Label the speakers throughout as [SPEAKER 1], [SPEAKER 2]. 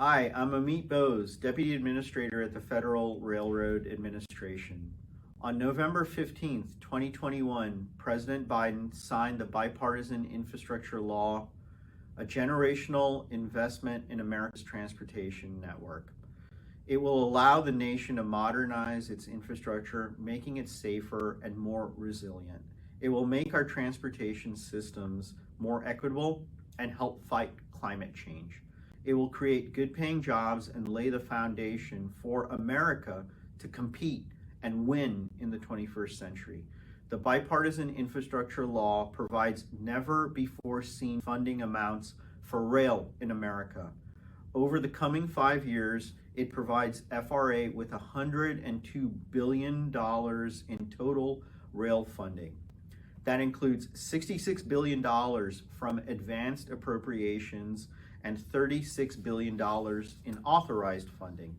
[SPEAKER 1] Hi, I'm Amit Bose, Deputy Administrator at the Federal Railroad Administration. On November 15th, 2021, President Biden signed the Bipartisan Infrastructure Law, a generational investment in America's transportation network. It will allow the nation to modernize its infrastructure, making it safer and more resilient. It will make our transportation systems more equitable and help fight climate change. It will create good-paying jobs and lay the foundation for America to compete and win in the 21st century. The Bipartisan Infrastructure Law provides never-before-seen funding amounts for rail in America. Over the coming 5 years, it provides FRA with $102 billion in total rail funding. That includes $66 billion from advanced appropriations and $36 billion in authorized funding.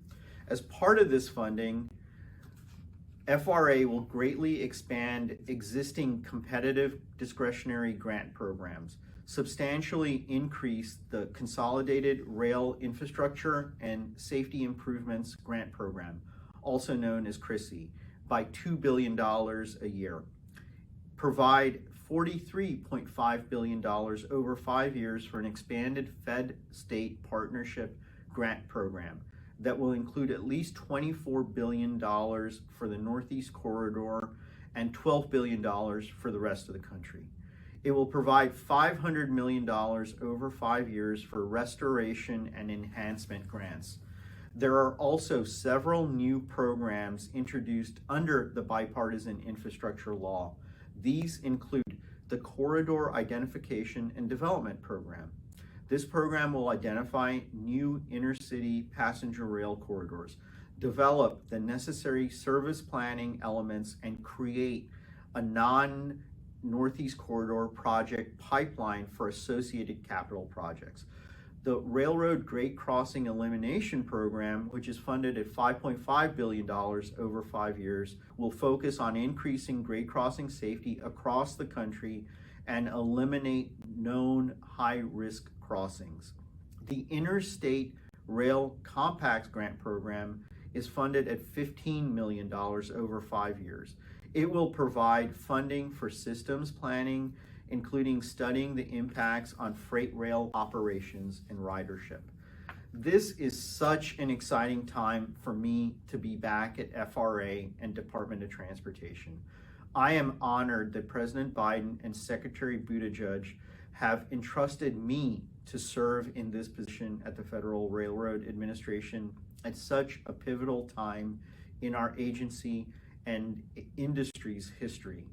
[SPEAKER 1] As part of this funding, FRA will greatly expand existing competitive discretionary grant programs, substantially increase the Consolidated Rail Infrastructure and Safety Improvements Grant Program, also known as CRISI, by $2 billion a year, provide $43.5 billion over 5 years for an expanded Fed-State partnership grant program that will include at least $24 billion for the Northeast Corridor and $12 billion for the rest of the country. It will provide $500 million over 5 years for restoration and enhancement grants. There are also several new programs introduced under the Bipartisan Infrastructure Law. These include the Corridor Identification and Development Program. This program will identify new intercity passenger rail corridors, develop the necessary service planning elements, and create a non-Northeast Corridor project pipeline for associated capital projects. The Railroad Grade Crossing Elimination Program, which is funded at $5.5 billion over 5 years, will focus on increasing grade crossing safety across the country and eliminate known high-risk crossings. The Interstate Rail Compacts Grant Program is funded at $15 million over 5 years. It will provide funding for systems planning, including studying the impacts on freight rail operations and ridership. This is such an exciting time for me to be back at FRA and Department of Transportation. I am honored that President Biden and Secretary Buttigieg have entrusted me to serve in this position at the Federal Railroad Administration at such a pivotal time in our agency and industry's history,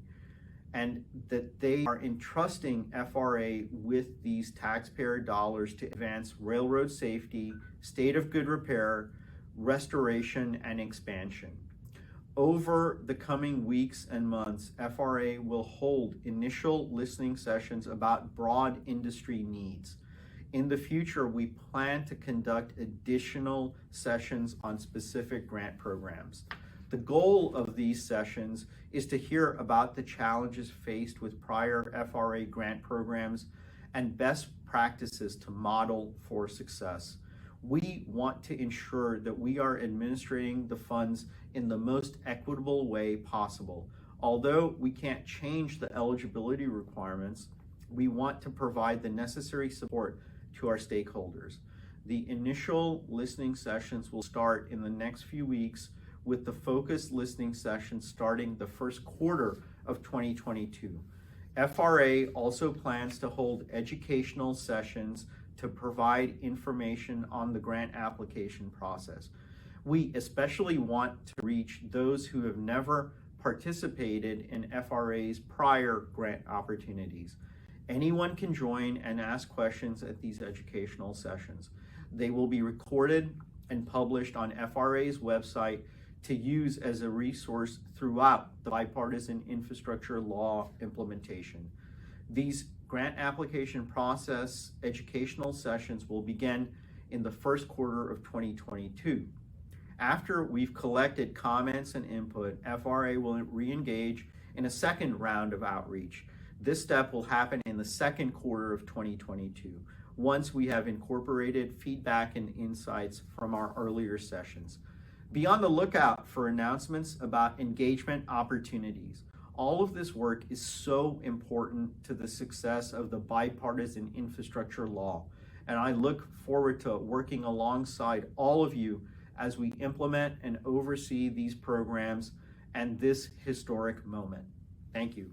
[SPEAKER 1] and that they are entrusting FRA with these taxpayer dollars to advance railroad safety, state of good repair, restoration, and expansion. Over the coming weeks and months, FRA will hold initial listening sessions about broad industry needs. In the future, we plan to conduct additional sessions on specific grant programs. The goal of these sessions is to hear about the challenges faced with prior FRA grant programs and best practices to model for success. We want to ensure that we are administering the funds in the most equitable way possible. Although we can't change the eligibility requirements, we want to provide the necessary support to our stakeholders. The initial listening sessions will start in the next few weeks, with the focused listening session starting the first quarter of 2022. FRA also plans to hold educational sessions to provide information on the grant application process. We especially want to reach those who have never participated in FRA's prior grant opportunities. Anyone can join and ask questions at these educational sessions. They will be recorded and published on FRA's website to use as a resource throughout the Bipartisan Infrastructure Law implementation. These grant application process educational sessions will begin in the first quarter of 2022. After we've collected comments and input, FRA will re-engage in a second round of outreach. This step will happen in the second quarter of 2022, once we have incorporated feedback and insights from our earlier sessions. Be on the lookout for announcements about engagement opportunities. All of this work is so important to the success of the Bipartisan Infrastructure Law, and I look forward to working alongside all of you as we implement and oversee these programs and this historic moment. Thank you.